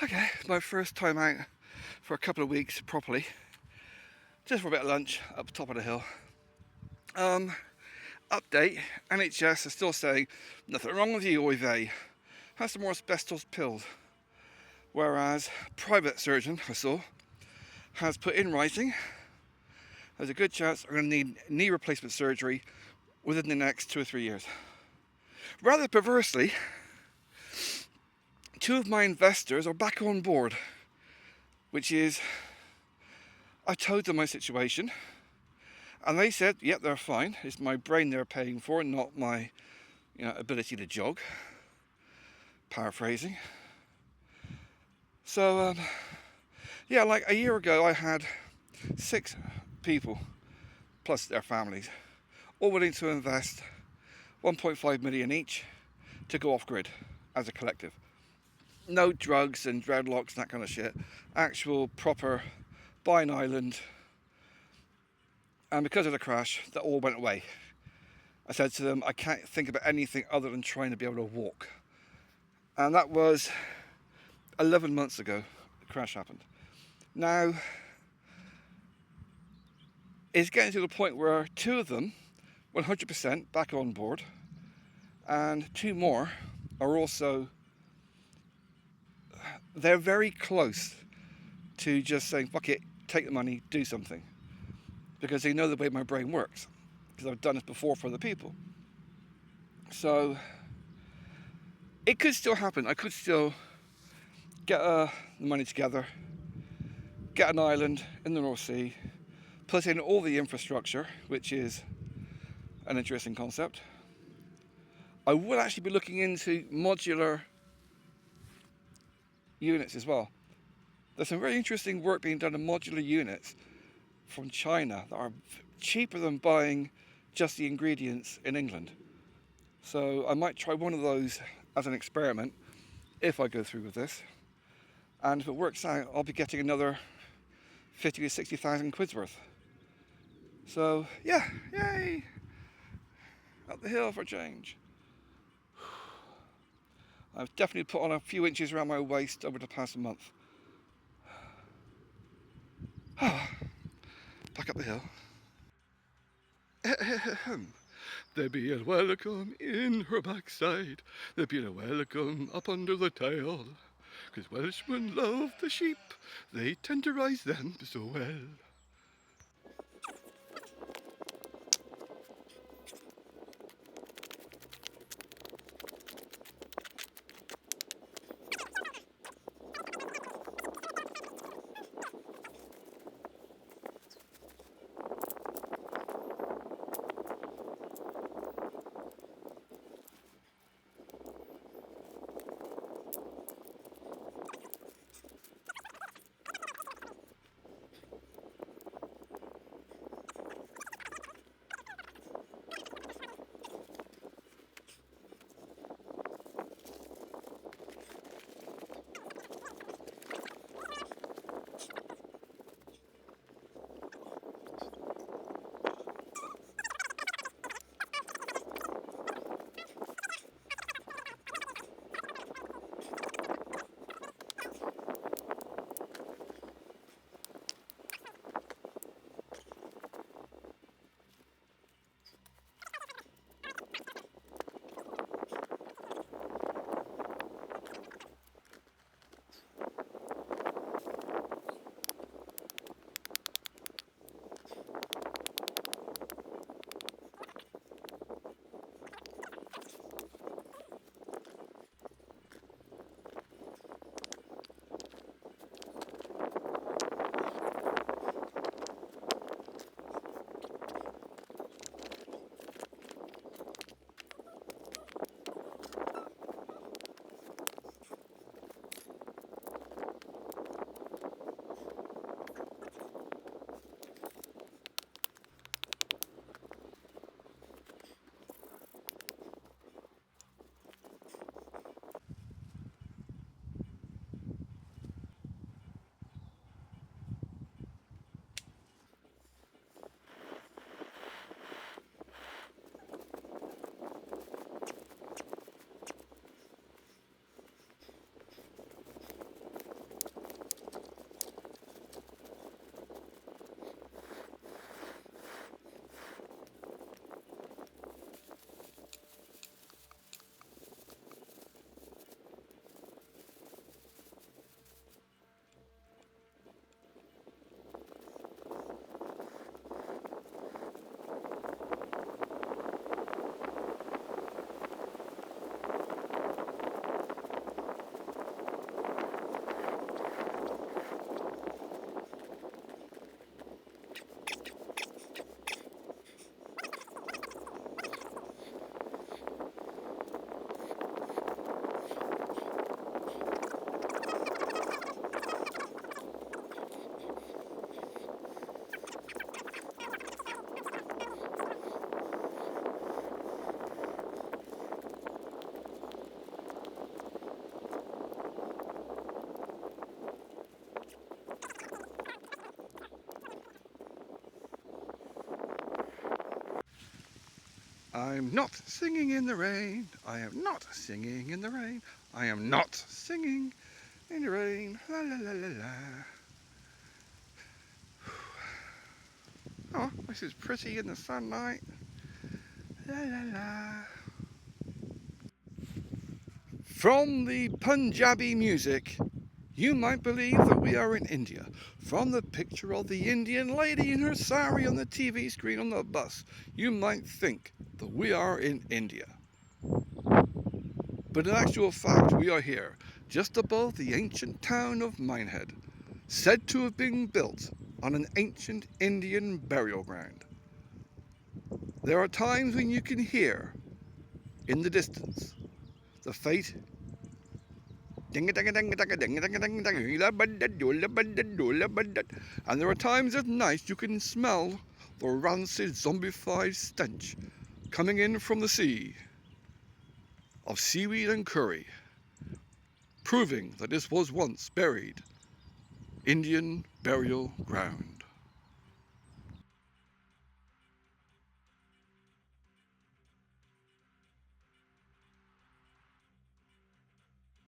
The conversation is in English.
Okay, it's my first time out for a couple of weeks properly. Just for a bit of lunch up the top of the hill. Update, NHS is still saying nothing wrong with you, oy vey. Have some more asbestos pills. Whereas private surgeon I saw has put in writing there's a good chance I'm going to need knee replacement surgery within the next 2 or 3 years. Rather perversely, two of my investors are back on board, which is, I told them my situation, and they said, yep, they're fine. It's my brain they're paying for, not my ability to jog. Paraphrasing. So, like a year ago, I had 6 people, plus their families, all willing to invest 1.5 million each to go off grid as a collective. No drugs and dreadlocks and that kind of shit. Actual proper buy an island. And because of the crash, that all went away. I said to them, I can't think about anything other than trying to be able to walk. And that was 11 months ago the crash happened. Now, it's getting to the point where 2 of them, 100% back on board, and 2 more are also, they're very close to just saying, fuck it, take the money, do something. Because they know the way my brain works. Because I've done this before for other people. So, it could still happen. I could still get the money together, get an island in the North Sea, put in all the infrastructure, which is an interesting concept. I will actually be looking into modular units as well. There's some very interesting work being done on modular units from China that are cheaper than buying just the ingredients in England. So I might try one of those as an experiment if I go through with this. And if it works out, I'll be getting another 50 to 60,000 quid's worth. So yeah, yay! Up the hill for a change. I've definitely put on a few inches around my waist over the past month. Back up the hill. There be a welcome in her backside. There be a welcome up under the tail. 'Cause Welshmen love the sheep. They tenderize them so well. I'm not singing in the rain. I am not singing in the rain. I am not singing in the rain. La la la la la. Oh, this is pretty in the sunlight. La la la. From the Punjabi music, you might believe that we are in India. From the picture of the Indian lady in her sari on the TV screen on the bus, you might think that we are in India. But in actual fact, we are here, just above the ancient town of Minehead, said to have been built on an ancient Indian burial ground. There are times when you can hear, in the distance, the faint and there are times at night you can smell the rancid zombified stench coming in from the sea of seaweed and curry, proving that this was once buried Indian burial ground.